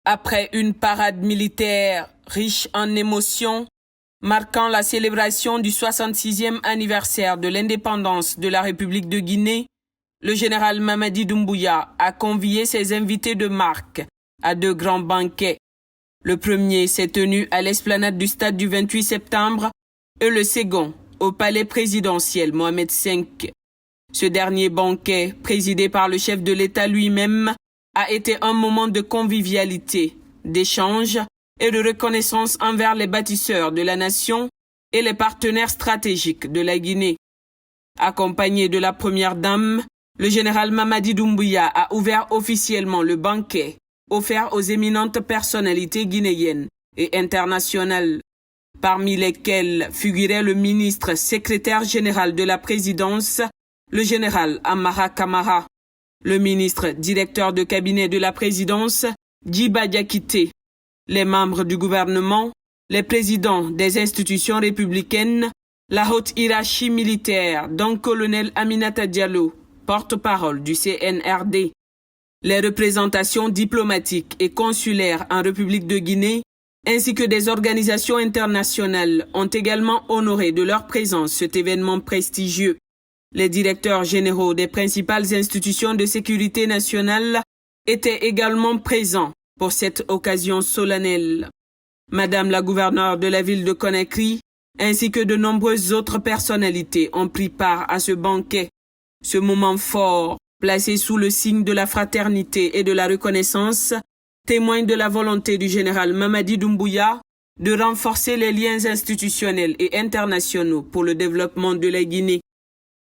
Après une parade militaire riche en émotions, marquant la célébration du 66e anniversaire de l'indépendance de la République de Guinée, le général Mamadi Doumbouya a convié ses invités de marque à 2 grands banquets. Le premier s'est tenu à l'esplanade du stade du 28 septembre et le second au palais présidentiel Mohamed V. Ce dernier banquet, présidé par le chef de l'État lui-même, a été un moment de convivialité, d'échange et de reconnaissance envers les bâtisseurs de la nation et les partenaires stratégiques de la Guinée. Accompagné de la première dame, le général Mamadi Doumbouya a ouvert officiellement le banquet offert aux éminentes personnalités guinéennes et internationales, parmi lesquelles figurait le ministre secrétaire général de la présidence, le général Amara Kamara, le ministre directeur de cabinet de la présidence, Djiba Diakité, les membres du gouvernement, les présidents des institutions républicaines, la haute hiérarchie militaire, dont colonel Aminata Diallo, porte-parole du CNRD. Les représentations diplomatiques et consulaires en République de Guinée, ainsi que des organisations internationales, ont également honoré de leur présence cet événement prestigieux. Les directeurs généraux des principales institutions de sécurité nationale étaient également présents pour cette occasion solennelle. Madame la gouverneure de la ville de Conakry, ainsi que de nombreuses autres personnalités ont pris part à ce banquet. Ce moment fort, placé sous le signe de la fraternité et de la reconnaissance, témoigne de la volonté du général Mamadi Doumbouya de renforcer les liens institutionnels et internationaux pour le développement de la Guinée.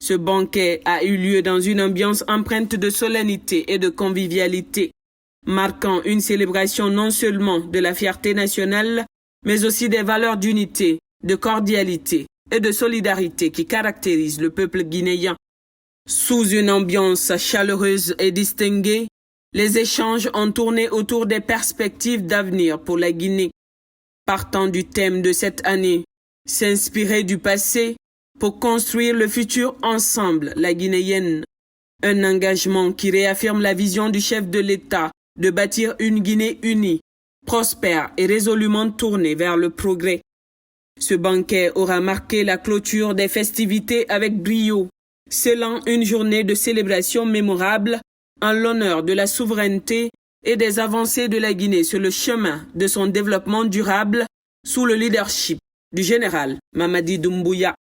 Ce banquet a eu lieu dans une ambiance empreinte de solennité et de convivialité, marquant une célébration non seulement de la fierté nationale, mais aussi des valeurs d'unité, de cordialité et de solidarité qui caractérisent le peuple guinéen. Sous une ambiance chaleureuse et distinguée, les échanges ont tourné autour des perspectives d'avenir pour la Guinée. Partant du thème de cette année, s'inspirer du passé pour construire le futur ensemble, la guinéenne. Un engagement qui réaffirme la vision du chef de l'État de bâtir une Guinée unie, prospère et résolument tournée vers le progrès. Ce banquet aura marqué la clôture des festivités avec brio, scellant une journée de célébration mémorable en l'honneur de la souveraineté et des avancées de la Guinée sur le chemin de son développement durable sous le leadership du général Mamadi Doumbouya.